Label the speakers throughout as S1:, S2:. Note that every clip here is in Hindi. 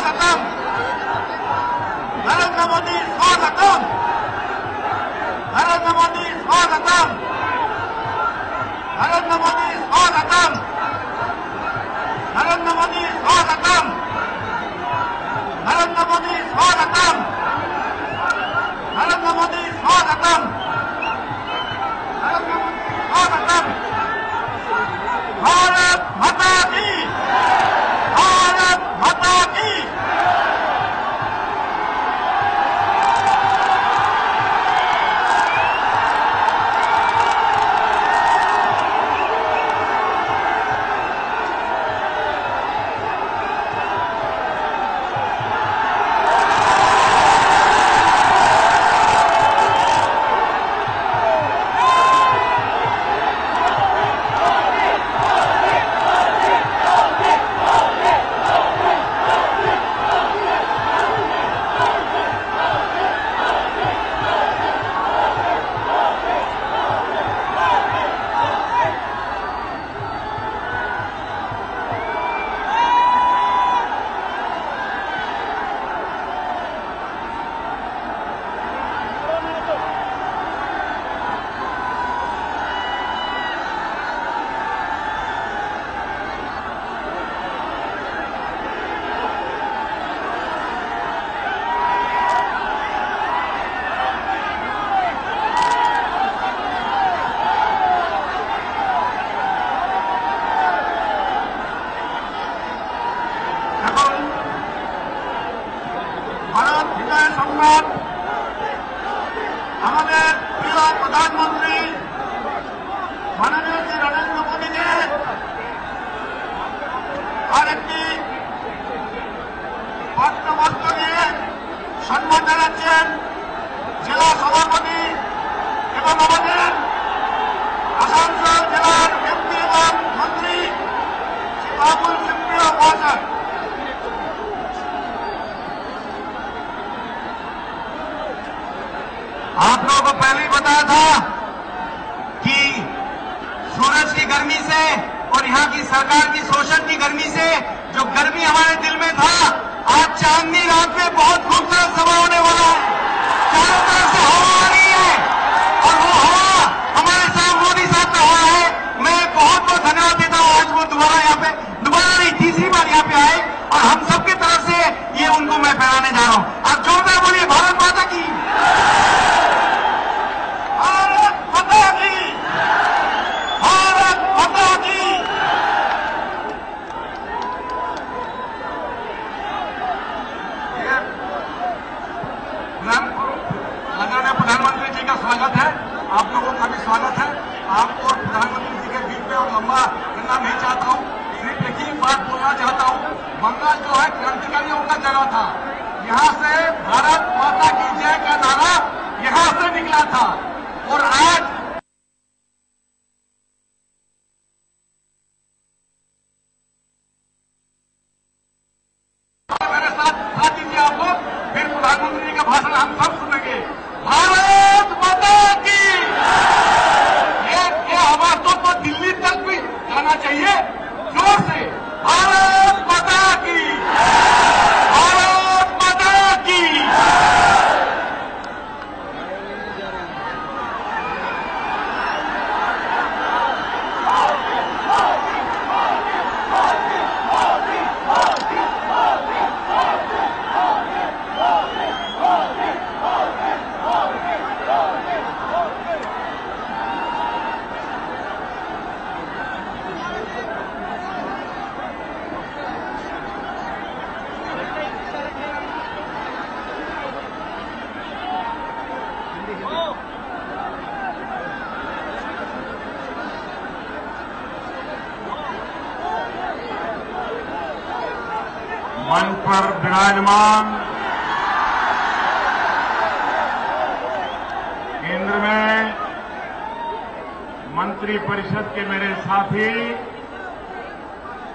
S1: स्वागतम, नरेंद्र मोदी स्वागतम, नरेंद्र मोदी स्वागतम, नरेंद्र मोदी स्वागतम, नरेंद्र मोदी स्वागतम, नरेंद्र मोदी स्वागतम, नरेंद्र मोदी स्वागतम, नरेंद्र मोदी स्वागतम। भारत माता की, भारत माता की। हमारे प्रिय प्रधानमंत्री माननीय श्री नरेंद्र मोदी जी और एक पत्र দিয়ে সম্মান জানাচ্ছেন জেলা সভাপতি এবং আমাদের আসানসোল জেলার এমপি এবং মন্ত্রী শ্রী বাবুল সুপ্রিয় মহাশয়। आप लोगों को पहले ही बताया था कि सूरज की गर्मी से और यहाँ की सरकार की शोषण की गर्मी से जो गर्मी हमारे दिल में था, आज चांदनी रात में बहुत खूबसूरत सभा होने वाला है। चारों तरफ से हवा आ रही है और वो हवा हमारे साथ मोदी साहब का हवा है। मैं बहुत बहुत धन्यवाद देता हूँ। आज वो दोबारा नहीं तीसरी बार यहाँ पे आए और हम सबके तरफ से ये उनको मैं फैलाने जा रहा हूँ। आप जोरदार बोलिए भारत माता की, भारत माता की, भारत माता की। आदरणीय प्रधानमंत्री जी का स्वागत है, आप लोगों का भी स्वागत है। आपको और प्रधानमंत्री जी के बीच में और लंबा करना नहीं चाहता हूँ, सिर्फ एक ही बात बोलना चाहता हूँ। बंगाल जो है क्रांतिकारियों का जगह था, यहाँ से भारत माता की जय का नारा यहाँ से निकला था और आज मेरे साथ दीजिए आप लोग, फिर प्रधानमंत्री जी का भाषण हम सब सुनेंगे। भारत माता की। ये आवाज तो दिल्ली तक भी जाना चाहिए जोर से। भारत माता की, भारत माता की। मंच पर विराजमान केंद्र में मंत्री परिषद के मेरे साथी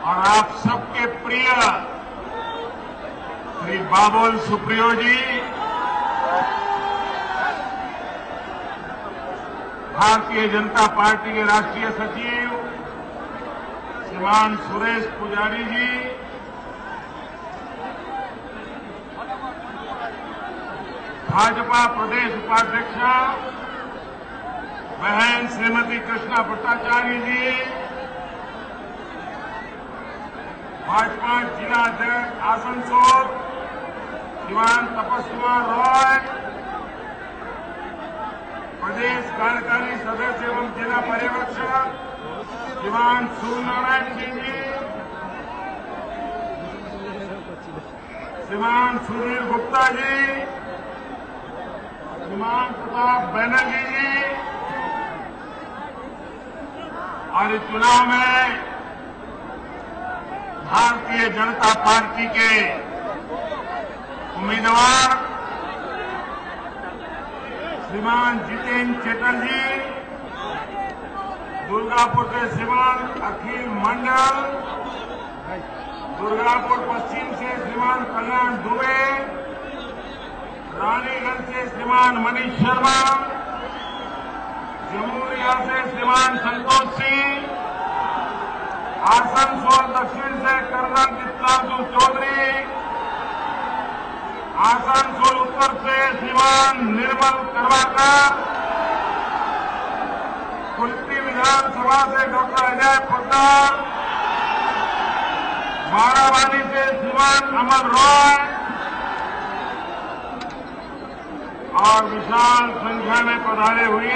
S1: और आप सबके प्रिय श्री बाबुल सुप्रियो जी, भारतीय जनता पार्टी के राष्ट्रीय सचिव श्रीमान सुरेश पुजारी जी,
S2: भाजपा प्रदेश उपाध्यक्ष बहन श्रीमती कृष्णा भट्टाचार्य जी, भाजपा जिला अध्यक्ष आसनसोल श्रीमान तपस कुमार रॉय, प्रदेश कार्यकारी सदस्य एवं जिला पर्यवेक्षक श्रीमान सूर्यनारायण सिंह जी, श्रीमान सुधीर गुप्ता जी, श्रीमान प्रताप बनर्जी जी, और इस चुनाव में भारतीय जनता पार्टी के उम्मीदवार श्रीमान जितेंद्र चेतन जी, दुर्गापुर के श्रीमान अखिल मंडल, दुर्गापुर पश्चिम से श्रीमान कल्याण दुबे, रानीगंज से श्रीमान मनीष शर्मा, जमुरिया से श्रीमान संतोष सिंह, आसनसोल दक्षिण से कर्नल चित्रांशु चौधरी, आसनसोल उत्तर से श्रीमान निर्मल करवाकर, कुल्टी विधानसभा से डॉक्टर अजय पोद्दार, बाराबानी से श्रीमान अमर रॉय और विशाल संख्या में पधारे हुए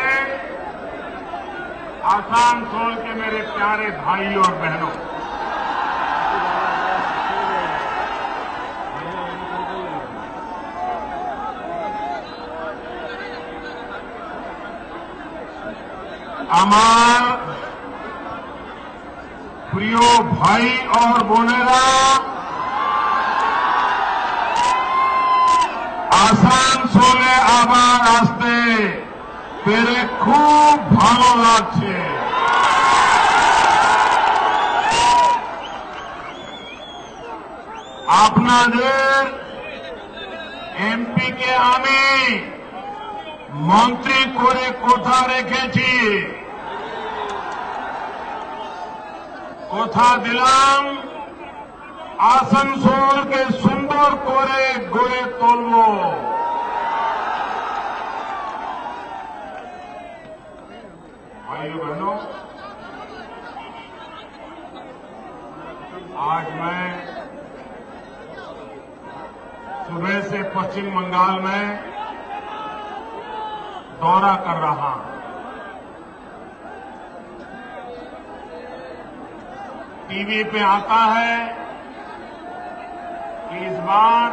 S2: आसनसोल के मेरे प्यारे भाई और बहनों, আমার প্রিয় ভাই और বোনেরা, আসানসোলে আবার আসতে পেরে খুব ভালো লাগছে। আপনাদের এমপিকে আমি মন্ত্রী করে কথা রেখেছি, কথা দিলাম আসানসোলকে সুন্দর করে গড়ে তুলব। भाइयों बहनों, आज मैं सुबह से पश्चिम बंगाल में दौरा कर रहा हूं। टीवी पे आता है कि इस बार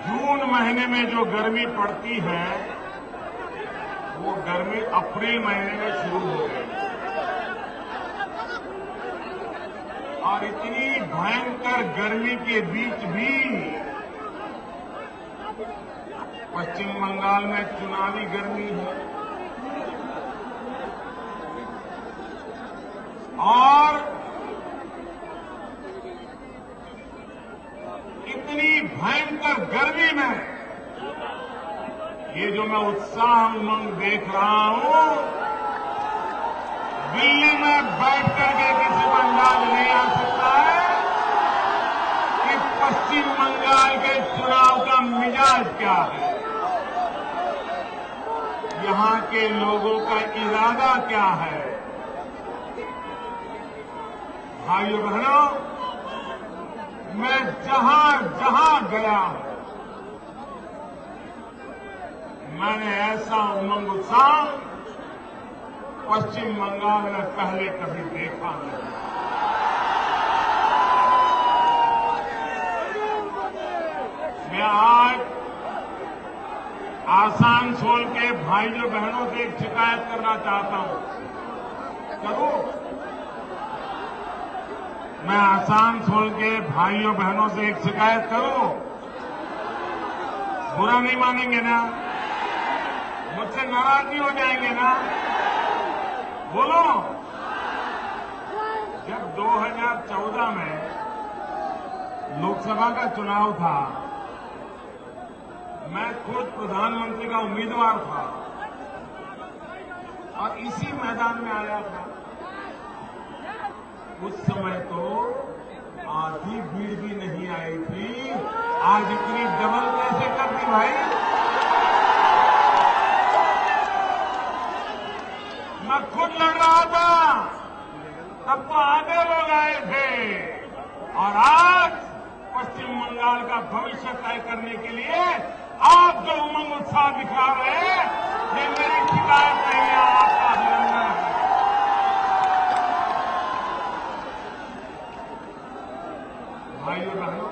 S2: जून महीने में जो गर्मी पड़ती है वो गर्मी अप्रैल महीने में शुरू हो गई, और इतनी भयंकर गर्मी के बीच भी पश्चिम बंगाल में चुनावी गर्मी है, और इतनी भयंकर गर्मी में ये जो मैं उत्साह उमंग देख रहा हूं, दिल्ली में बैठ करके किसी को अंदाज नहीं आ सकता है कि पश्चिम बंगाल के चुनाव का मिजाज क्या है, यहां के लोगों का इरादा क्या है। भाइयों बहनों, मैं जहां जहां गया हूं, मैंने ऐसा उमंग उत्साह पश्चिम बंगाल में पहले कभी देखा नहीं। मैं आज आसनसोल के भाइयों बहनों से एक शिकायत करना चाहता हूं। करूं? मैं आसनसोल के भाइयों बहनों से एक शिकायत करूं? बुरा नहीं मानेंगे ना? मुझसे नाराज नहीं हो जाएंगे ना? बोलो। जब 2014 में लोकसभा का चुनाव था, मैं खुद प्रधानमंत्री का उम्मीदवार था और इसी मैदान में आया था। उस समय तो आधी भीड़ भी नहीं आई थी, आज इतनी डबल भाई? मैं खुद लड़ रहा था, तब तो आधे लोग आए थे, और आज पश्चिम बंगाल का भविष्य तय करने के लिए आप जो उमंग उत्साह दिखा रहे हैं, ये मेरी शिकायत नहीं है, आपका अभिनंदन है। भाइयों बहनों,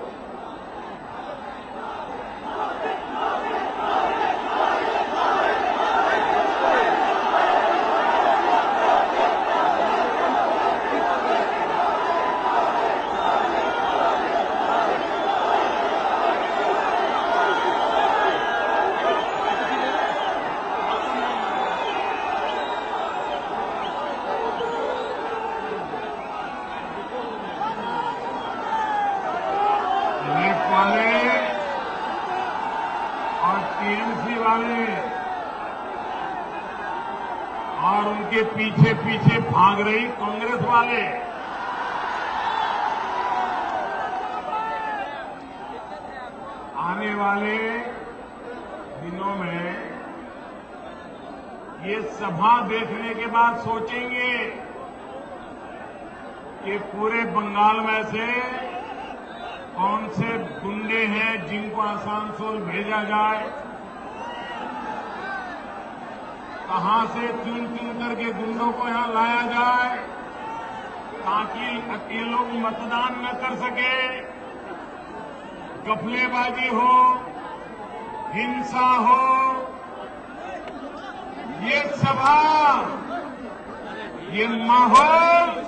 S2: वाले और टीएमसी वाले और उनके पीछे पीछे भाग रही कांग्रेस वाले, आने वाले दिनों में ये सभा देखने के बाद सोचेंगे कि पूरे बंगाल में से कौन से गुंडे हैं जिनको आसानसोल भेजा जाए, कहां से चुन चुन करके गुंडों को यहां लाया जाए ताकि ये लोग मतदान न कर सके, गफलेबाजी हो, हिंसा हो। ये सभा, ये माहौल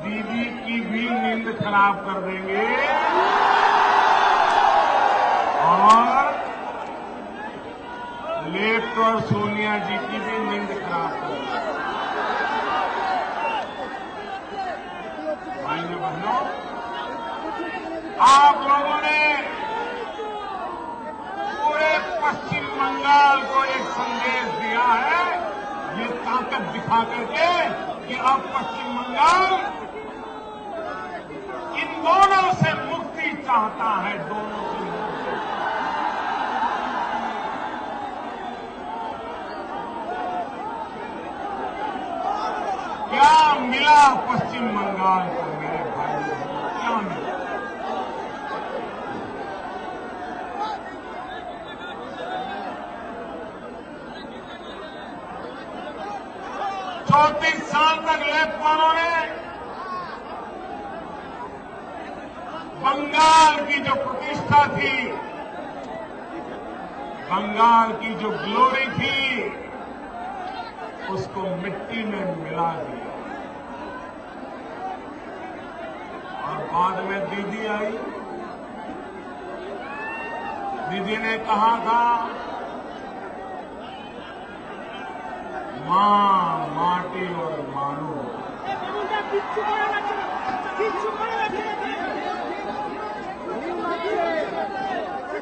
S2: दीदी की भी नींद खराब कर देंगे और लेफ्ट और सोनिया जी की भी नींद खराब कर देंगे। भाइयों बहनों, आप लोगों ने पूरे पश्चिम बंगाल को एक संदेश दिया है, ये ताकत दिखा करके कि अब पश्चिम बंगाल इन दोनों से मुक्ति चाहता है, दोनों से मुक्ति। क्या मिला पश्चिम बंगाल को मेरे भाई, क्या मिला? चौंतीस साल तक लेफ्टवालों ने बंगाल की जो प्रतिष्ठा थी, बंगाल की जो ग्लोरी थी, उसको मिट्टी में मिला दिया। और बाद में दीदी आई, दीदी ने कहा था मां माटी और मानो,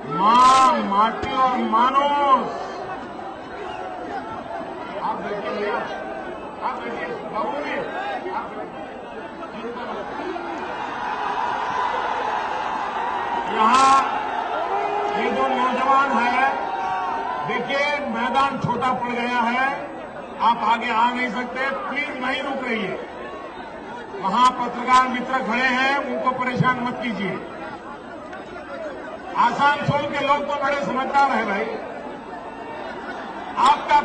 S2: मां माटी और मानुस। आप देखिए, आप देखिए बाबू जी, यहाँ ये जो नौजवान है, देखिए मैदान छोटा पड़ गया है, आप आगे आ नहीं सकते, प्लीज वहीं रुक रहिए। वहां पत्रकार मित्र खड़े हैं, उनको परेशान मत कीजिए। आसानसोल के लोग तो बड़े समझदार हैं भाई। आपका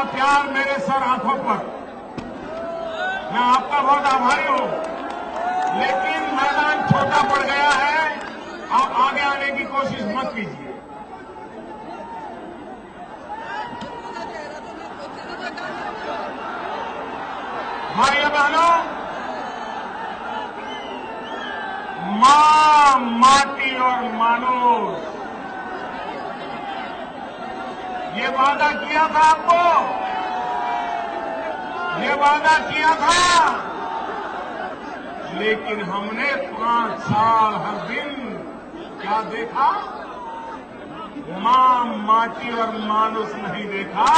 S2: प्यार मेरे सर आंखों पर, मैं आपका बहुत आभारी हूं, लेकिन मैदान छोटा पड़ गया है, आप आगे आने की कोशिश मत कीजिए। भाइयों बहनों, मां माटी और मानुस, ये वादा किया था आपको, ये वादा किया था, लेकिन हमने 5 साल हर दिन क्या देखा? मां माटी और मानुस नहीं देखा,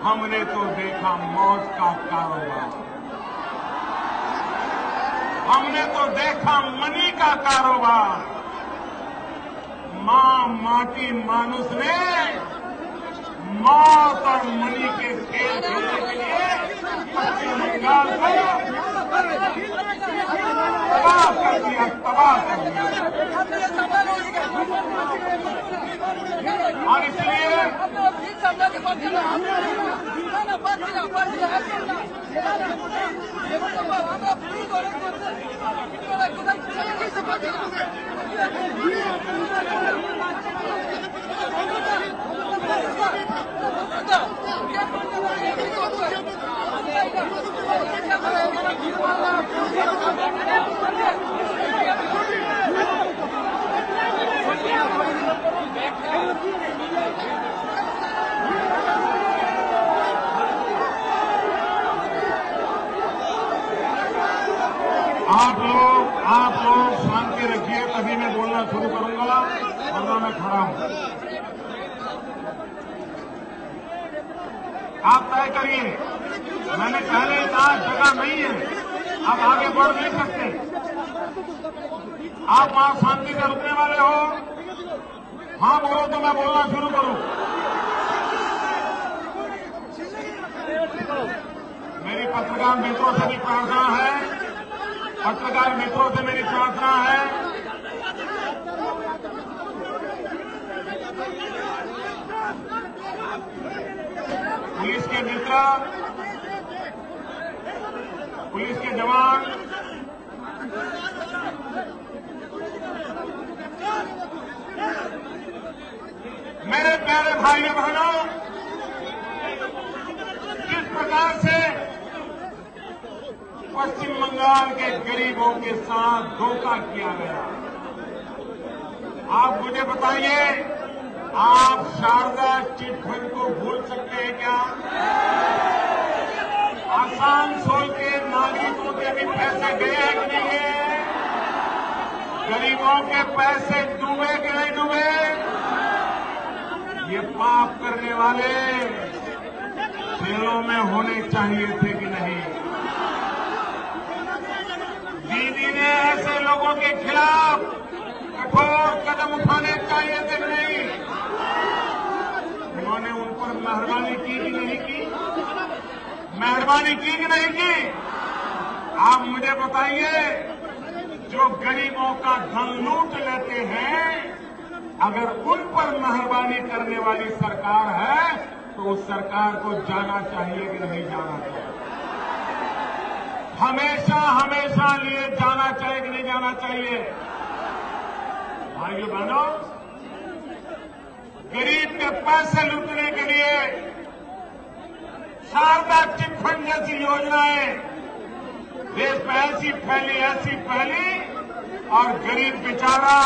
S2: हमने तो देखा मौत का कारोबार, हमने तो देखा मनी का कारोबार। मां माटी मानुस ने मौत और मनी के खेल खेलने के लिए पश्चिम बंगाल को तबाह कर दिया, तबाह कर दिया। और इसलिए आप लोग शांति रखिए, तभी मैं बोलना शुरू करूंगा, वरना मैं खड़ा हूं। आप तय करिए। मैंने पहले कहा जगह नहीं है, आप आगे बढ़ नहीं सकते। आप वहां शांति से रुकने वाले हो? हाँ बोलो तो मैं बोलना शुरू करूं। मेरी पत्रकार मित्रों से भी प्रार्थना है, पत्रकार मित्रों से मेरी प्रार्थना है, पुलिस के मित्र, पुलिस के जवान, मेरे प्यारे भाइयों बहनों, किस प्रकार से पश्चिम बंगाल के गरीबों के साथ धोखा किया गया, आप मुझे बताइए। आप शारदा चिटफंड को भूल सकते हैं क्या? आसानसोल के नागरिकों के भी पैसे गए हैं कि नहीं गए? गरीबों के पैसे डूबे कि नहीं डूबे? ये पाप करने वाले जेलों में होने चाहिए थे कि नहीं? दीदी ने ऐसे लोगों के खिलाफ कठोर कदम उठाने चाहिए थे कि नहीं? उन्होंने उन पर मेहरबानी की कि नहीं की? मेहरबानी की कि नहीं की? आप मुझे बताइए, जो गरीबों का धन लूट लेते हैं, अगर उन पर मेहरबानी करने वाली सरकार है तो उस सरकार को जाना चाहिए कि नहीं जाना चाहिए? हमेशा हमेशा लिए जाना चाहिए कि नहीं जाना चाहिए? भाइयों बहनों, गरीब के पैसे लूटने के लिए शारदा चिटफंड जैसी योजनाएं देश में ऐसी फैली और गरीब बेचारा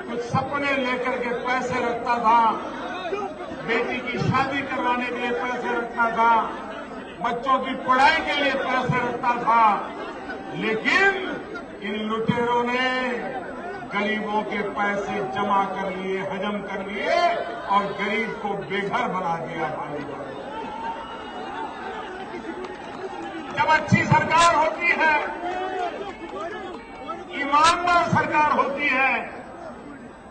S2: कुछ सपने लेकर के पैसे रखता था, बेटी की शादी करवाने के लिए पैसे रखता था, बच्चों की पढ़ाई के लिए पैसे रखता था, लेकिन इन लुटेरों ने गरीबों के पैसे जमा कर लिए, हजम कर लिए और गरीब को बेघर बना दिया। भाई जब अच्छी सरकार होती है, ईमानदार सरकार होती है,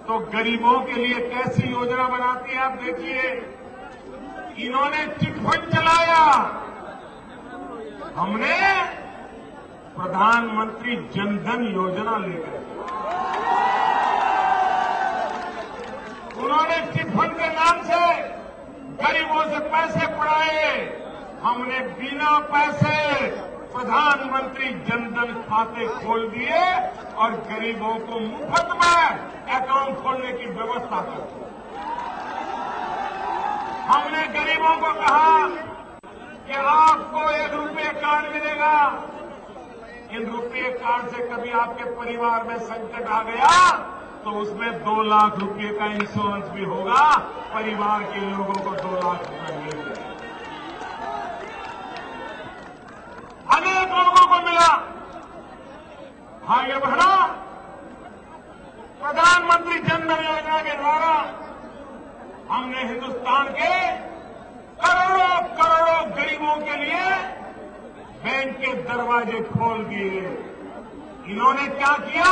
S2: तो गरीबों के लिए कैसी योजना बनाती है आप देखिए। इन्होंने चिटफंड चलाया, हमने प्रधानमंत्री जनधन योजना लेकर, उन्होंने चिटफंड के नाम से गरीबों से पैसे पड़ाए, हमने बिना पैसे प्रधानमंत्री जनधन खाते खोल दिए और गरीबों को मुफ्त में अकाउंट खोलने की व्यवस्था कर दी। हमने गरीबों को कहा कि आपको 1 रुपये कार्ड मिलेगा, इन रुपये कार्ड से कभी आपके परिवार में संकट आ गया तो उसमें 2 लाख रुपये का इंश्योरेंस भी होगा, परिवार के लोगों को 2 लाख रुपये मिलेंगे। अनेक लोगों को मिला। भाइयों बहनों, प्रधानमंत्री जनधन योजना के द्वारा हमने हिंदुस्तान के करोड़ों करोड़ों गरीबों के लिए बैंक के दरवाजे खोल दिए। इन्होंने क्या किया?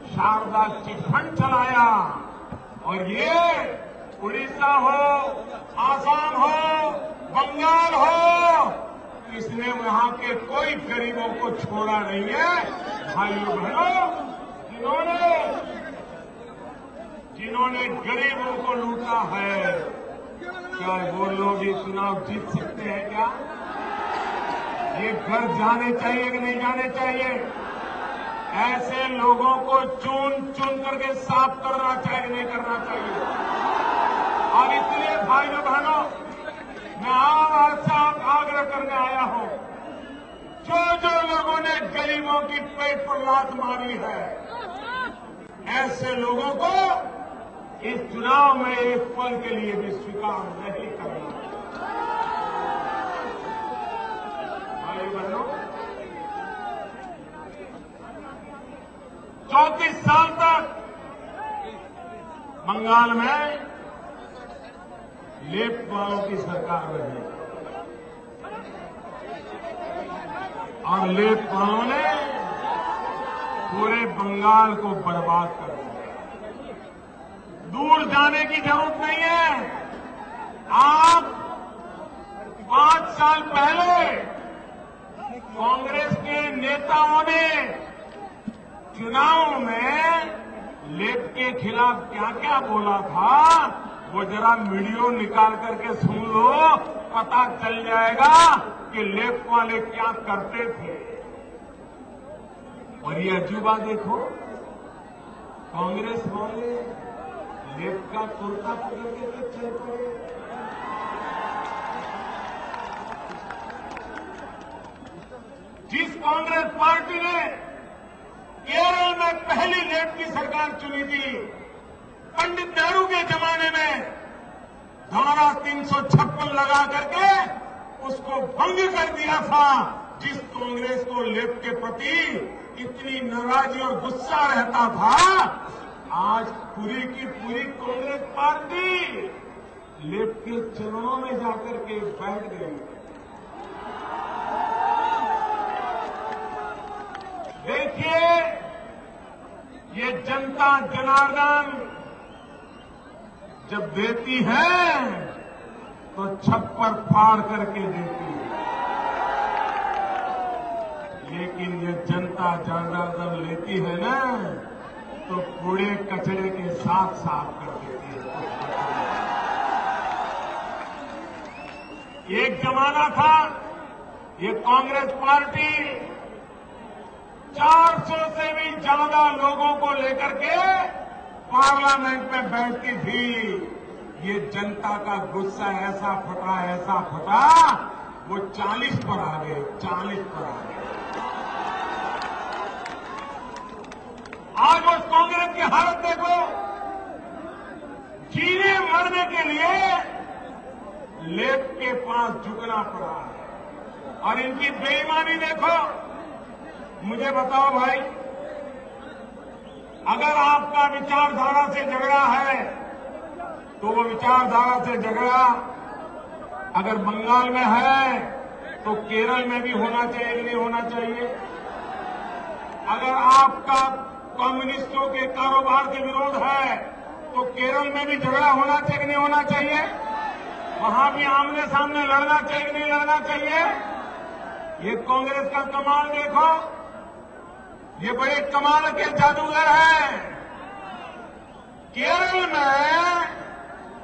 S2: शारदा चिटफंड चलाया और ये उड़ीसा हो, आसाम हो, बंगाल हो, इसने वहां के कोई गरीबों को छोड़ा नहीं है। भाइयों बहनों, जिन्होंने गरीबों को लूटा है, क्या वो लोग ये चुनाव जीत सकते हैं क्या? ये घर जाने चाहिए कि नहीं जाने चाहिए? ऐसे लोगों को चुन चुन करके साफ करना चाहिए, नहीं करना चाहिए? और इसलिए भाइयों बहनों, मैं आज से आग्रह करने आया हूं, जो लोगों ने गरीबों की पेट पर लात मारी है, ऐसे लोगों को इस चुनाव में एक पल के लिए भी स्वीकार नहीं करना। भाई बहनों, 34 साल तक बंगाल में लेफ्ट वालों की सरकार रही और लेफ्ट वालों ने पूरे बंगाल को बर्बाद कर दिया। दूर जाने की जरूरत नहीं है। आप 5 साल पहले कांग्रेस के नेताओं ने चुनाव में लेफ्ट के खिलाफ क्या क्या बोला था, वो जरा वीडियो निकाल करके सुन लो, पता चल जाएगा कि लेफ्ट वाले क्या करते थे। और ये अजूबा देखो, कांग्रेस वाले लेफ्ट का कुर्ता पकड़ के चल पड़े। जिस कांग्रेस पार्टी ने केरल में पहली लेफ्ट की सरकार चुनी थी, पंडित नेहरू के जमाने में धारा 356 लगा करके उसको भंग कर दिया था। जिस कांग्रेस को लेफ्ट के प्रति इतनी नाराजगी और गुस्सा रहता था, आज पूरी की पूरी कांग्रेस पार्टी लेफ्ट के चरणों में जाकर के बैठ गई। देखिए, ये जनता जनार्दन जब देती है तो छप्पर फाड़ करके देती है, लेकिन ये जनता जनार्दन लेती है ना, तो कूड़े कचरे के साथ साफ कर देती है। एक जमाना था, ये कांग्रेस पार्टी 400 से भी ज्यादा लोगों को लेकर के पार्लियामेंट में बैठती थी। ये जनता का गुस्सा ऐसा फटा, वो 40 पर आ गए, 40 पर आ गए। आज उस कांग्रेस की हालत देखो, जीने मरने के लिए लेफ्ट के पास झुकना पड़ा है। और इनकी बेईमानी देखो। मुझे बताओ भाई, अगर आपका विचारधारा से झगड़ा है तो वो विचारधारा से झगड़ा अगर बंगाल में है तो केरल में भी होना चाहिए कि नहीं होना चाहिए? अगर आपका कम्युनिस्टों के कारोबार के विरोध है तो केरल में भी झगड़ा होना चाहिए कि नहीं होना चाहिए? वहां भी आमने सामने लड़ना चाहिए कि नहीं लड़ना चाहिए? ये कांग्रेस का कमाल देखो, ये बड़े कमाल के जादूगर हैं। केरल में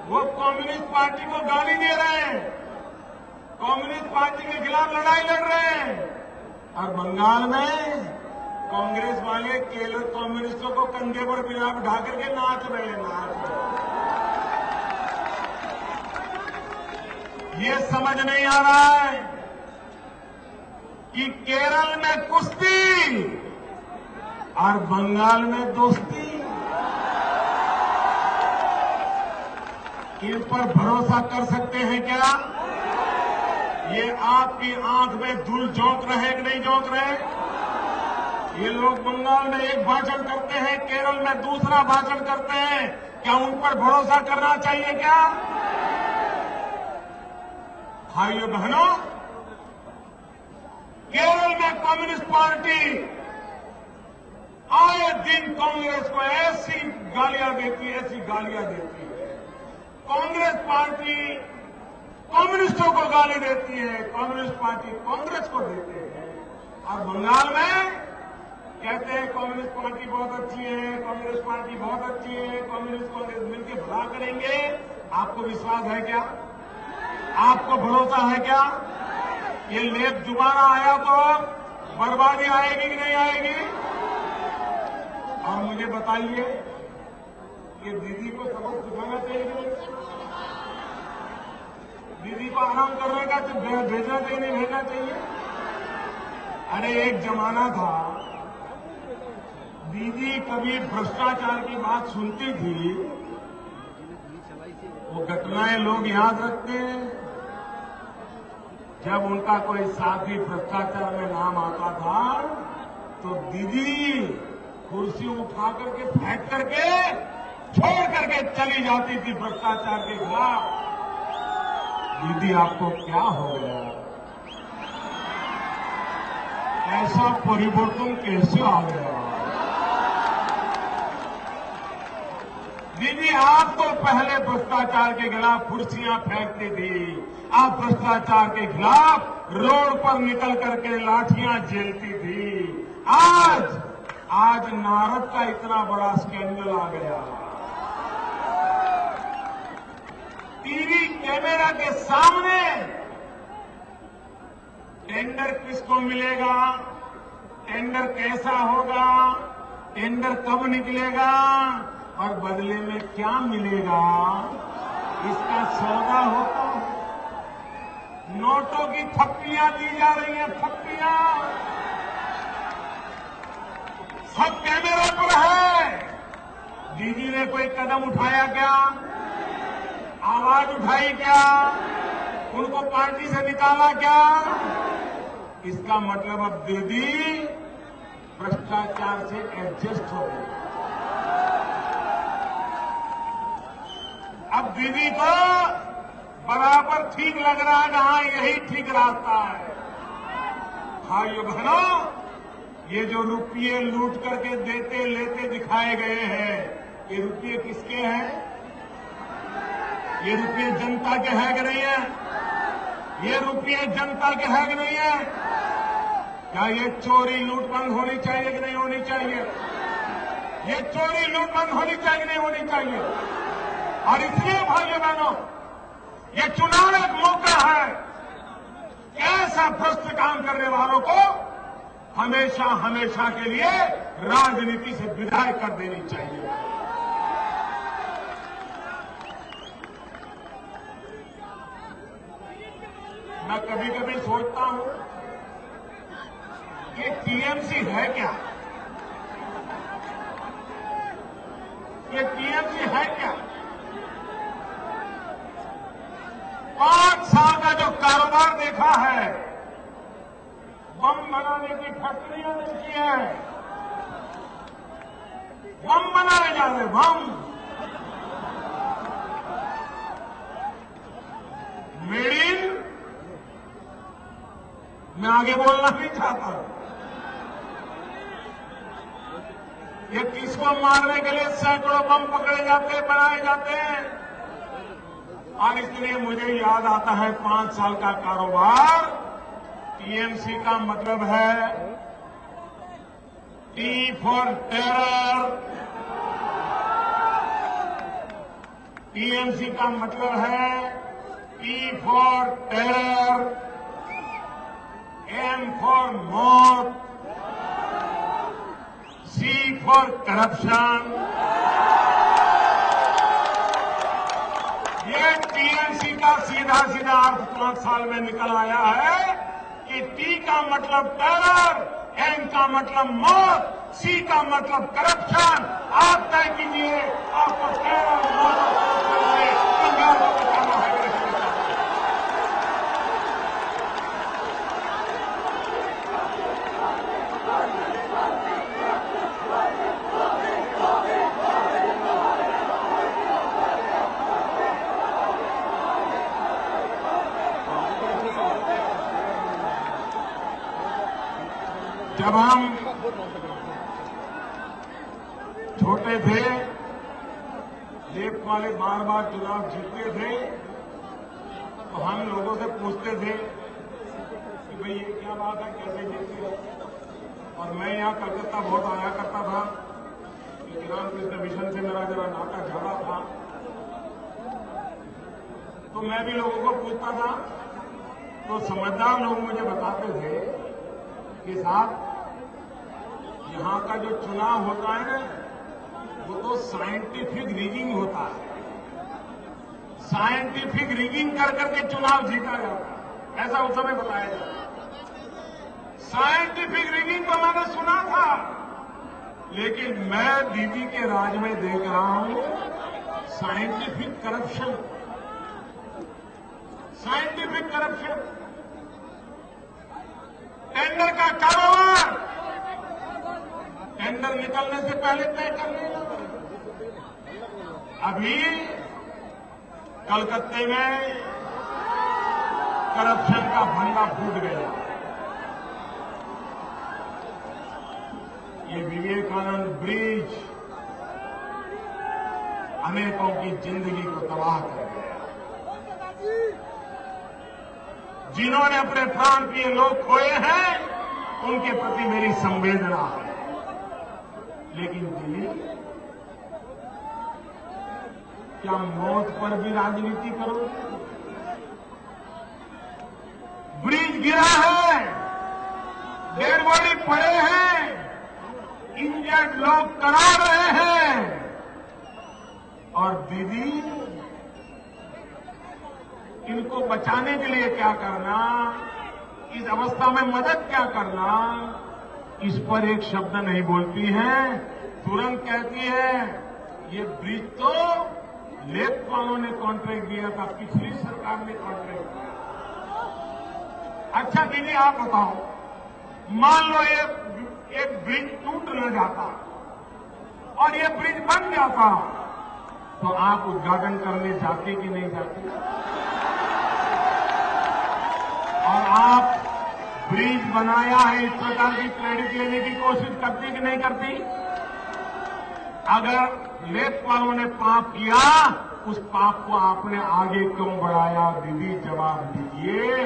S2: वो कम्युनिस्ट पार्टी को गाली दे रहे हैं, कम्युनिस्ट पार्टी के खिलाफ लड़ाई लड़ रहे हैं, और बंगाल में कांग्रेस वाले केरल कम्युनिस्टों को कंधे पर बिठा करके नाच रहे हैं। ये समझ नहीं आ रहा है कि केरल में कुश्ती और बंगाल में दोस्ती। इन पर भरोसा कर सकते हैं क्या? ये आपकी आंख में धूल झोंक रहे कि नहीं झोंक रहे? ये लोग बंगाल में एक भाषण करते हैं, केरल में दूसरा भाषण करते हैं। क्या उन पर भरोसा करना चाहिए क्या? भाइयों बहनों, केरल में कम्युनिस्ट पार्टी आए दिन कांग्रेस को ऐसी गालियां देती है, ऐसी गालियां देती है। कांग्रेस पार्टी कम्युनिस्टों को गाली देती है, कम्युनिस्ट पार्टी कांग्रेस को देते हैं। और बंगाल में कहते हैं कम्युनिस्ट पार्टी बहुत अच्छी है, कम्युनिस्ट पार्टी बहुत अच्छी है, कम्युनिस्ट कांग्रेस मिलकर भला करेंगे। आपको विश्वास है क्या? आपको भरोसा है क्या? ये लेप दोबारा आया तो बर्बादी आएगी कि नहीं आएगी? और मुझे बताइए, ये दीदी को सबक सिखाना चाहिए, दीदी को आराम करने का भेजना चाहिए, नहीं भेजना चाहिए? अरे एक जमाना था, दीदी कभी भ्रष्टाचार की बात सुनती थी, वो घटनाएं लोग याद रखते हैं। जब उनका कोई साथी भ्रष्टाचार में नाम आता था तो दीदी कुर्सी उठा करके फेंक करके छोड़ करके चली जाती थी भ्रष्टाचार के खिलाफ। दीदी आपको क्या हो गया? ऐसा परिवर्तन कैसे आ गया? दीदी आप तो पहले भ्रष्टाचार के खिलाफ कुर्सियां फेंकती थी, आप भ्रष्टाचार के खिलाफ रोड पर निकल करके लाठियां झेलती थी। आज नारद का इतना बड़ा स्कैंडल आ गया। टीवी कैमरा के सामने टेंडर किसको मिलेगा, टेंडर कैसा होगा, टेंडर कब निकलेगा और बदले में क्या मिलेगा, इसका सौदा होता है। नोटों की थप्पियां दी जा रही हैं, थप्पियां सब कैमरे पर है। दीदी ने कोई कदम उठाया क्या? आवाज उठाई क्या? उनको पार्टी से निकाला क्या? इसका मतलब अब दीदी भ्रष्टाचार से एडजस्ट हो गई। अब दीदी को बराबर ठीक लग रहा है, हाँ यही ठीक रास्ता है। भाइयों बहनों, ये जो रुपये लूट करके देते लेते दिखाए गए हैं, ये रुपये किसके हैं? ये रुपये जनता के हैं कि नहीं है? ये रुपये जनता के हैं कि नहीं है? क्या ये चोरी लूट बंद होनी चाहिए कि नहीं होनी चाहिए? ये चोरी लूट बंद होनी चाहिए कि नहीं होनी चाहिए? और इसलिए भाइयों बहनों, ये चुनाव एक मौका है कि ऐसा भ्रष्ट काम करने वालों को हमेशा हमेशा के लिए राजनीति से विदाई कर देनी चाहिए। मैं कभी कभी सोचता हूं कि टीएमसी है क्या? ये टीएमसी है क्या? 5 साल का जो कारोबार देखा है, बम बनाने की फैक्ट्रियां देखी है, बम बनाए जा रहे, बम मेड इन। मैं आगे बोलना नहीं चाहता। ये किसको मारने के लिए सैकड़ों बम पकड़े जाते, बनाए जाते हैं। और इसलिए मुझे याद आता है 5 साल का कारोबार। टीएमसी का मतलब है टी फॉर टेरर। टीएमसी का मतलब है T for terror, M for मौत, सी फॉर करप्शन। ये टीएमसी का सीधा सीधा अर्थ 5 साल में निकल आया है कि टी का मतलब टेरर, एम का मतलब मौत, सी का मतलब करप्शन। आप तय कीजिए आपको टेरर, मौत और करप्शन से पंजाब को बचाना है। छोटे थे, लेफ्ट वाले बार बार चुनाव जीतते थे, तो हम लोगों से पूछते थे कि भाई ये क्या बात है, कैसे जीतते हो। और मैं यहाँ कलकत्ता बहुत आया करता था, क्योंकि रामकृष्ण मिशन से मेरा जरा नाता झगड़ा था, तो मैं भी लोगों को पूछता था, तो समझदार लोग मुझे बताते थे कि साहब यहाँ का जो चुनाव होता है ना, वो तो साइंटिफिक रिगिंग होता है, साइंटिफिक रिगिंग कर करके चुनाव जीता जाता है, ऐसा उस समय बताया जाता। साइंटिफिक रिगिंग तो मैंने सुना था, लेकिन मैं दीदी के राज में देख रहा हूं scientific corruption, scientific corruption, tender का कारोबार, टेंडर निकलने से पहले तय कर लेना। अभी कलकत्ते में करप्शन का भंडा फूट गया। ये विवेकानंद ब्रिज अनेकों की जिंदगी को तबाह कर गया। जिन्होंने अपने प्राण प्रिय लोग खोए हैं, उनके प्रति मेरी संवेदना है। लेकिन दिल्ली, क्या मौत पर भी राजनीति करोगे? ब्रिज गिरा है, डेड बॉडी पड़े हैं, इंजर्ड लोग करा रहे हैं, और दीदी इनको बचाने के लिए क्या करना, इस अवस्था में मदद क्या करना, इस पर एक शब्द नहीं बोलती है। तुरंत कहती है ये ब्रिज तो लेफ्ट वालों ने कॉन्ट्रैक्ट दिया था, पिछली सरकार ने कॉन्ट्रैक्ट दिया। अच्छा दीदी आप बताओ, मान लो एक ब्रिज टूट न जाता और ये ब्रिज बन जाता, तो आप उद्घाटन करने जाते कि नहीं जाते? और आप ब्रिज बनाया है इस प्रकार की क्रेडिट लेने की कोशिश करती कि नहीं करती? अगर लेफ्ट वालों ने पाप किया, उस पाप को आपने आगे क्यों बढ़ाया? दीदी जवाब दीजिए।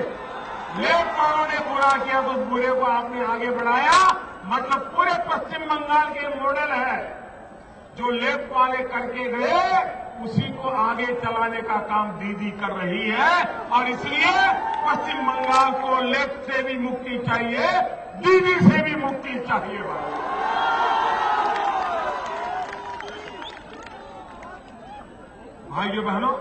S2: लेफ्ट वालों ने बुरा किया तो बुरे को आपने आगे बढ़ाया, मतलब पूरे पश्चिम बंगाल के मॉडल है, जो लेफ्ट वाले करके गए उसी को आगे चलाने का काम दीदी कर रही है। और इसलिए पश्चिम बंगाल को लेफ्ट से भी मुक्ति चाहिए, दीदी से भी मुक्ति चाहिए। भाइयों बहनों,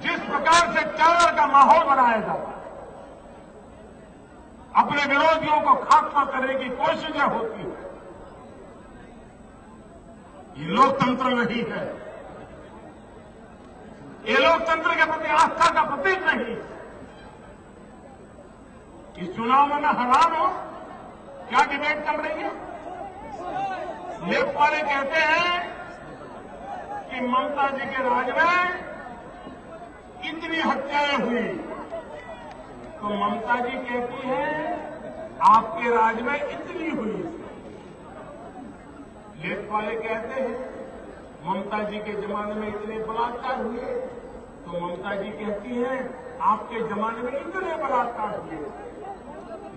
S2: जिस प्रकार से टेरर का माहौल बनाया जाता है, अपने विरोधियों को खात्मा करने की कोशिशें होती है, ये लोकतंत्र नहीं है, ये लोकतंत्र के प्रति आस्था का प्रतीक नहीं। इस चुनाव में मैं हैरान हूं, क्या डिबेट चल रही है। लेफ्ट वाले कहते हैं कि ममता जी के राज में इतनी हत्याएं हुई, तो ममता जी कहती है आपके राज में इतनी हुई। लेफ्ट वाले कहते हैं ममता जी के जमाने में इतने बलात्कार हुए, तो ममता जी कहती हैं आपके जमाने में इतने बलात्कार हुए।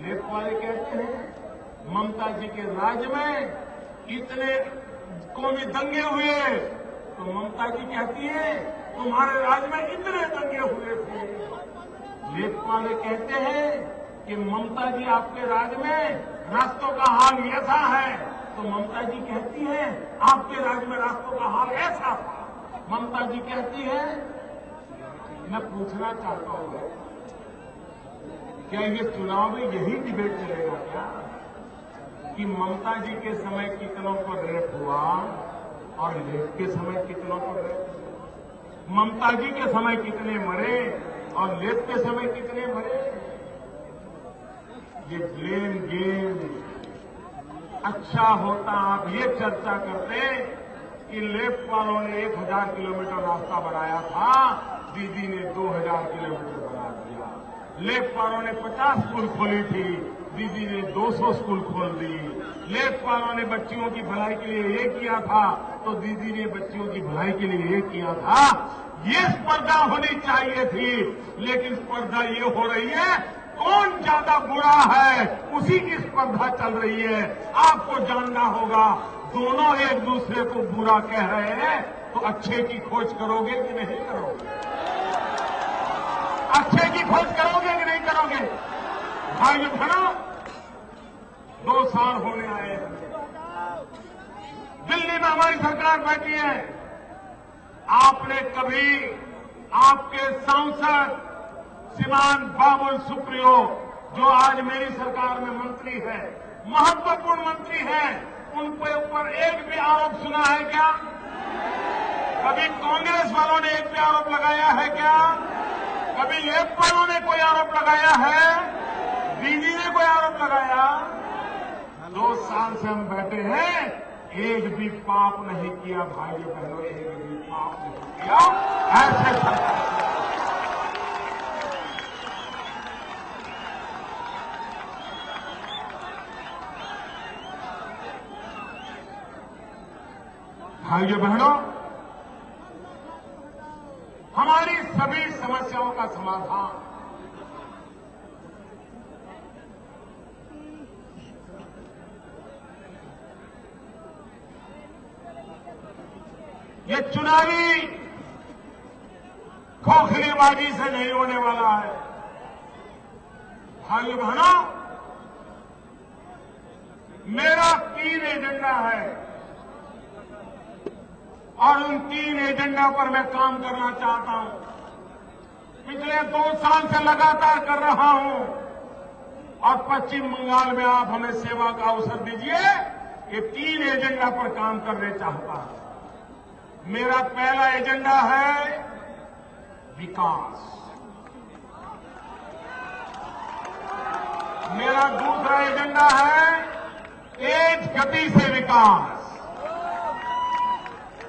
S2: लेफ्ट वाले कहते हैं ममता जी के राज्य में इतने कौमी दंगे हुए, तो ममता जी कहती है तुम्हारे राज्य में इतने दंगे हुए थे। लेफ्ट वाले कहते हैं कि ममता जी आपके राज्य में रास्तों का हाल ऐसा है, तो ममता जी कहती है आपके राज्य में रास्तों का हाल ऐसा था। ममता जी कहती है, मैं पूछना चाहता हूं क्या ये चुनाव में यही डिबेट चलेगा क्या कि ममता जी के समय कितनों को रेप हुआ और लेफ्ट के समय कितनों को रेप हुआ? ममता जी के समय कितने मरे और लेफ्ट के समय कितने मरे? ये ब्लेम गेम। अच्छा होता आप ये चर्चा करते कि लेफ्ट वालों ने 1000 किलोमीटर रास्ता बनाया था, दीदी ने 2000 किलोमीटर बना दिया। लेखपालों ने 50 स्कूल खोली थी, दीदी ने 200 स्कूल खोल दी। लेखपालों ने बच्चियों की भलाई के लिए ये किया था, तो दीदी ने बच्चियों की भलाई के लिए ये किया था। ये स्पर्धा होनी चाहिए थी, लेकिन स्पर्धा ये हो रही है कौन ज्यादा बुरा है, उसी की स्पर्धा चल रही है। आपको जानना होगा, दोनों एक दूसरे को बुरा कह रहे हैं, तो अच्छे की खोज करोगे कि नहीं करोगे? अच्छे की खोज करोगे कि नहीं करोगे? भाइयों बहनों, 2 साल होने आए, दिल्ली में हमारी सरकार बैठी है। आपने कभी आपके सांसद श्रीमान बाबुल सुप्रियो, जो आज मेरी सरकार में मंत्री है, महत्वपूर्ण मंत्री हैं, उनके ऊपर एक भी आरोप सुना है क्या? कभी कांग्रेस वालों ने एक भी आरोप लगाया है क्या? कभी लेखपालों ने कोई आरोप लगाया है? दीदी ने कोई आरोप लगाया? 2 साल से हम बैठे हैं, एक भी पाप नहीं किया भाइयों बहनों, एक भी पाप नहीं किया। ऐसे भाइयों बहनों, हमारी सभी समस्याओं का समाधान ये चुनावी खोखलीबाजी से नहीं होने वाला है। भाइयों बहनों, मेरा 3 एजेंडा है और उन 3 एजेंडा पर मैं काम करना चाहता हूं। पिछले 2 साल से लगातार कर रहा हूं और पश्चिम बंगाल में आप हमें सेवा का अवसर दीजिए। ये 3 एजेंडा पर काम करने चाहता हूं। मेरा पहला एजेंडा है विकास। मेरा दूसरा एजेंडा है तेज गति से विकास।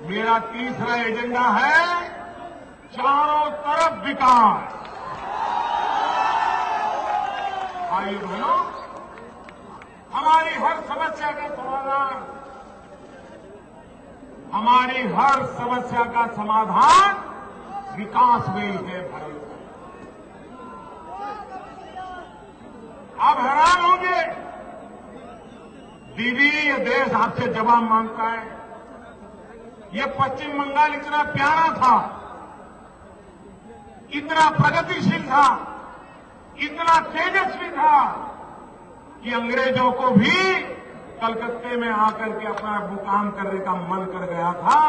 S2: मेरा तीसरा एजेंडा है चारों तरफ विकास। भाइयों बहनों, हमारी हर समस्या का समाधान, हमारी हर समस्या का समाधान विकास में ही है। भाइयों, आप हैरान होंगे, दीदी ये देश आपसे जवाब मांगता है। ये पश्चिम बंगाल इतना प्यारा था, इतना प्रगतिशील था, इतना तेजस्वी था कि अंग्रेजों को भी कलकत्ते में आकर के अपना मुकाम करने का मन कर गया था।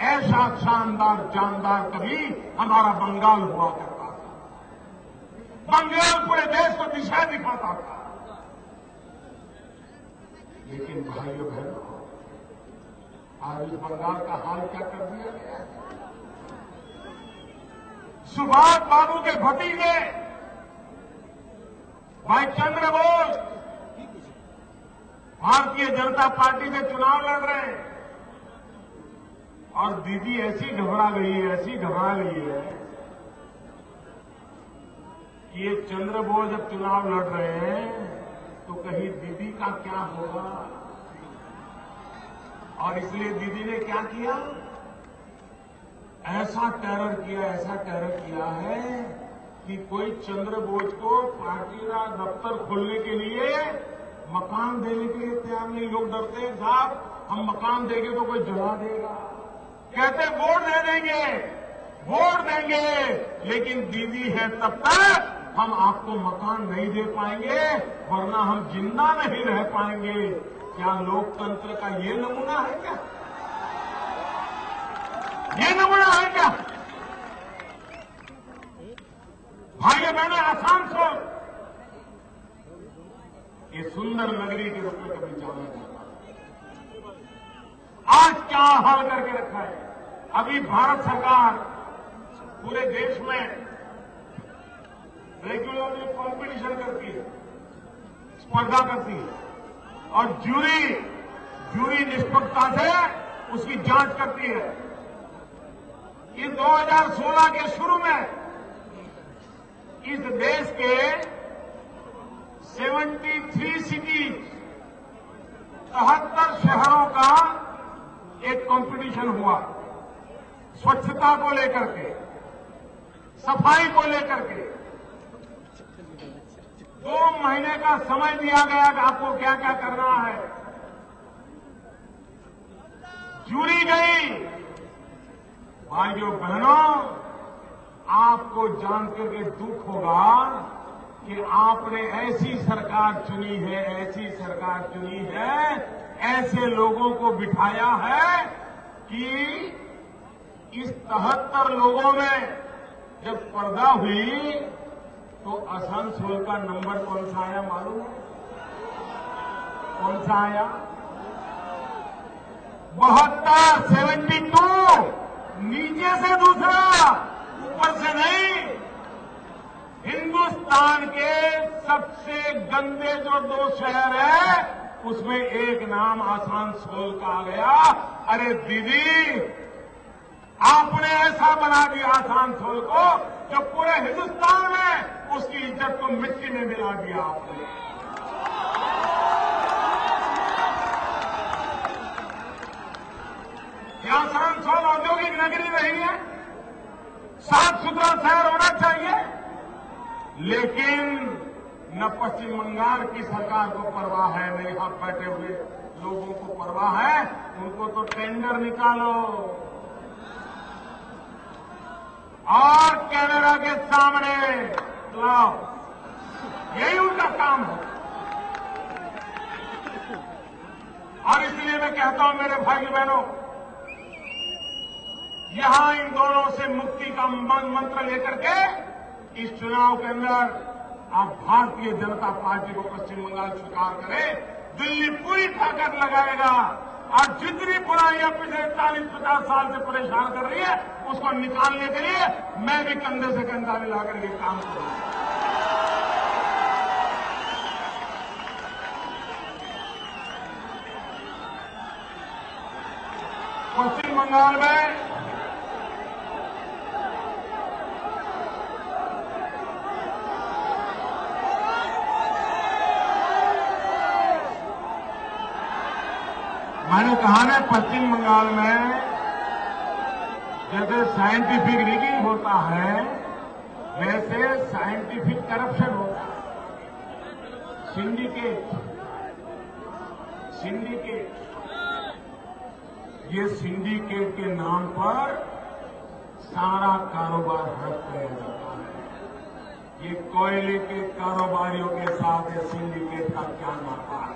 S2: ऐसा शानदार जानदार कभी हमारा बंगाल हुआ करता था। बंगाल पूरे देश को दिशा दिखाता था। लेकिन भाइयों बहनों, आज इस बंगाल का हाल क्या कर दिया गया? सुभाष बाबू के भतीजे भाई चंद्र बोस भारतीय जनता पार्टी से चुनाव लड़ रहे हैं और दीदी ऐसी घबरा गई है, ऐसी घबरा गई है कि ये चंद्र बोस जब चुनाव लड़ रहे हैं तो कहीं दीदी का क्या होगा। और इसलिए दीदी ने क्या किया, ऐसा टेरर किया है कि कोई चंद्र बोस को पार्टी का दफ्तर खोलने के लिए मकान देने के लिए तैयार नहीं। लोग डरते हैं, साहब हम मकान देंगे तो कोई जला देगा। कहते वोट देंगे, लेकिन दीदी है तब तक हम आपको मकान नहीं दे पाएंगे, वरना हम जिंदा नहीं रह पाएंगे। क्या लोकतंत्र का ये नमूना है क्या? ये नमूना है क्या? भाइयों बहनों, आसानसोल ये सुंदर नगरी के रूप में कभी जाना जाता है। आज क्या हाल करके रखा है। अभी भारत सरकार पूरे देश में रेगुलरली कॉम्पिटिशन करती है, स्पर्धा करती है और ज्यूरी निष्पक्षता से उसकी जांच करती है। ये 2016 के शुरू में इस देश के 73 सिटीज 73 शहरों का एक कंपटीशन हुआ स्वच्छता को लेकर के, सफाई को लेकर के। 2 महीने का समय दिया गया कि आपको क्या क्या करना है। जूरी गई। भाइयों बहनों, आपको जानकर के दुख होगा कि आपने ऐसी सरकार चुनी है, ऐसी सरकार चुनी है, ऐसे लोगों को बिठाया है कि इस 73 लोगों में जब स्पर्धा हुई तो आसनसोल का नंबर कौन सा आया मालूम है? कौन सा आया? 72 नीचे से दूसरा, ऊपर से नहीं। हिंदुस्तान के सबसे गंदे जो 2 शहर है उसमें एक नाम आसनसोल का आ गया। अरे दीदी, आपने ऐसा बना दिया आसनसोल को जो पूरे हिंदुस्तान में उसकी इज्जत को मिट्टी में मिला दिया आपने। यह आसनसोल औद्योगिक नगरी रही है, साफ सुथरा शहर होना चाहिए, लेकिन न पश्चिम बंगाल की सरकार को परवाह है, न यहां बैठे हुए लोगों को परवाह है। उनको तो टेंडर निकालो और कैमरा के सामने लाओ, यही उनका काम है। और इसलिए मैं कहता हूं मेरे भाई बहनों, यहां इन दोनों से मुक्ति का मंत्र लेकर के इस चुनाव के अंदर आप भारतीय जनता पार्टी को पश्चिम बंगाल स्वीकार करें। दिल्ली पूरी ताकत लगाएगा और जितनी बुराइयां पिछले 40-50 साल से परेशान कर रही है उसको निकालने के लिए मैं भी कंधे से कंधा मिलाकर के काम करूंगा। पश्चिम बंगाल में मैंने कहा ना, पश्चिम बंगाल में जैसे साइंटिफिक रिगिंग होता है वैसे साइंटिफिक करप्शन होता है। सिंडिकेट ये सिंडिकेट के नाम पर सारा कारोबार हड़प किया जाता है। ये कोयले के कारोबारियों के साथ ये सिंडिकेट का क्या नाता है?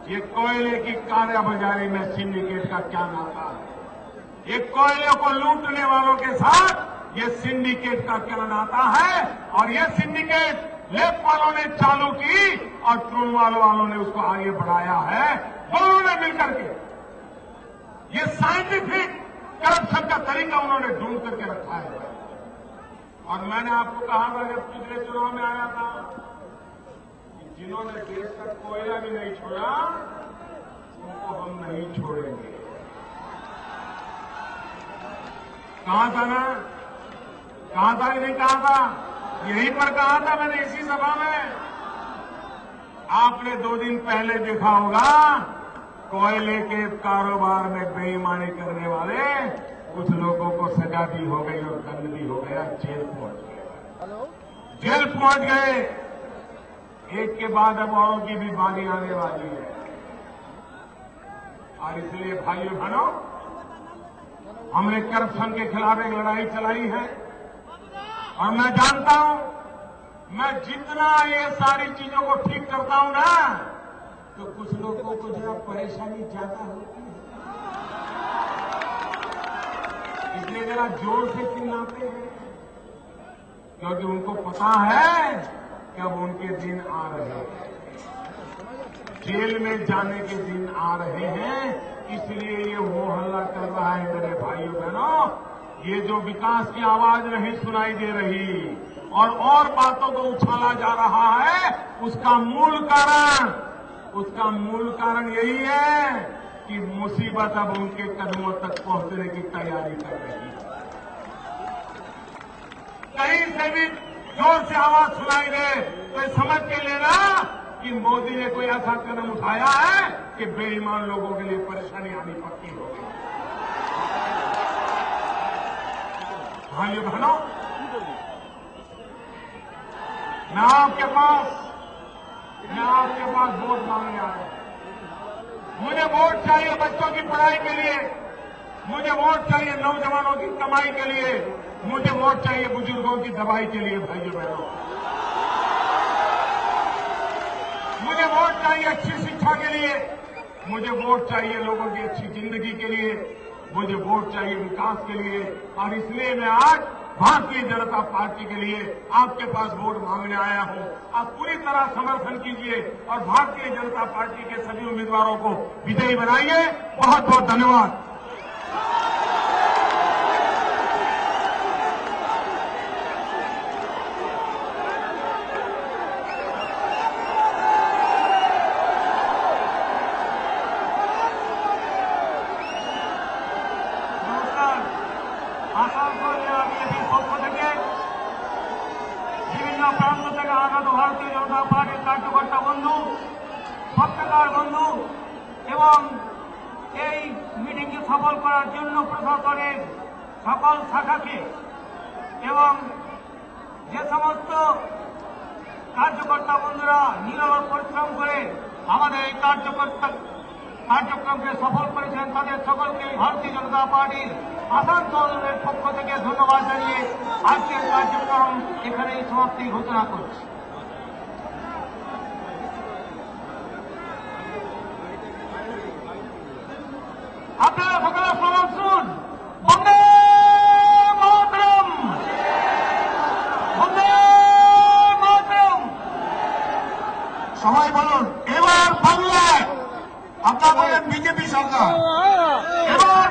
S2: ये कोयले की कालाबाजारी में सिंडिकेट का क्या नाता है? ये कोयले को लूटने वालों के साथ ये सिंडिकेट का क्या नाता है? और ये सिंडिकेट लेप वालों ने चालू की और तृणमूल वालों ने उसको आगे बढ़ाया है। दोनों ने मिलकर के ये साइंटिफिक करप्शन का तरीका उन्होंने ढूंढ करके रखा है। और मैंने आपको कहा था जब पिछले चुनाव में आया था, जिन्होंने देश का कोयला भी नहीं छोड़ा उनको हम नहीं छोड़ेंगे। कहा था ना, कहा था कि नहीं कहा था? यहीं पर कहा था मैंने, इसी सभा में। आपने 2 दिन पहले देखा होगा, कोयले के कारोबार में बेईमानी करने वाले कुछ लोगों को सजा भी हो गई और दंड भी हो गया, जेल पहुंच गए। जेल पहुंच गए। एक के बाद अब औरों की भी बारी आने वाली है। और इसलिए भाइयों बहनों, हमने करप्शन के खिलाफ एक लड़ाई चलाई है। और मैं जानता हूं, मैं जितना ये सारी चीजों को ठीक करता हूं ना, तो कुछ लोगों को जरा परेशानी ज्यादा होती है, इसलिए जरा जोर से चिल्लाते हैं, क्योंकि उनको पता है कि अब उनके दिन आ रहे हैं, जेल में जाने के दिन आ रहे हैं। इसलिए ये वो हल्ला कर रहा है मेरे भाइयों बहनों। ये जो विकास की आवाज नहीं सुनाई दे रही और बातों को उछाला जा रहा है, उसका मूल कारण यही है कि मुसीबत अब उनके कदमों तक पहुंचने की तैयारी कर रही है। कहीं से भी जोर से आवाज सुनाई दे तो ये समझ के लेना कि मोदी ने कोई ऐसा कदम उठाया है कि बेईमान लोगों के लिए परेशानी आनी पक्की हो गई। भाइयों बहनों, मैं आपके पास वोट मांगने आया हूं। मुझे वोट चाहिए बच्चों की पढ़ाई के लिए, मुझे वोट चाहिए नौजवानों की कमाई के लिए, मुझे वोट चाहिए बुजुर्गों की दवाई के लिए। भाइयों बहनों, मुझे वोट चाहिए अच्छी शिक्षा के लिए, मुझे वोट चाहिए लोगों की अच्छी जिंदगी के लिए, मुझे वोट चाहिए विकास के लिए। और इसलिए मैं आज भारतीय जनता पार्टी के लिए आपके पास वोट मांगने आया हूं। आप पूरी तरह समर्थन कीजिए और भारतीय जनता पार्टी के सभी उम्मीदवारों को विजयी बनाइए। बहुत बहुत धन्यवाद। আসানসোল জেলা বিজেপির পক্ষ থেকে বিভিন্ন প্রান্ত থেকে আগত ভারতীয় জনতা পার্টির কার্যকর্তা বন্ধু, পত্রকার বন্ধু এবং এই মিটিংকে সফল করার জন্য প্রশাসনের সকল শাখাকে এবং যে সমস্ত কার্যকর্তা বন্ধুরা নিরলস পরিশ্রম করে আমাদের এই কার্যক্রমকে সফল করেছেন তাদের সকলকে ভারতীয় জনতা পার্টির আসানসোলের পক্ষ থেকে ধন্যবাদ জানিয়ে আজকের কার্যক্রম এখানেই সমাপ্তি ঘোষণা করছি। আপনারা সকলে স্লোগান শুনুন, বন্দে মাতরম, বন্দে মাতরম।
S1: সবাই বলুন এবার বাংলায়, আপনারা বলেন বিজেপি সরকার।
S2: এবার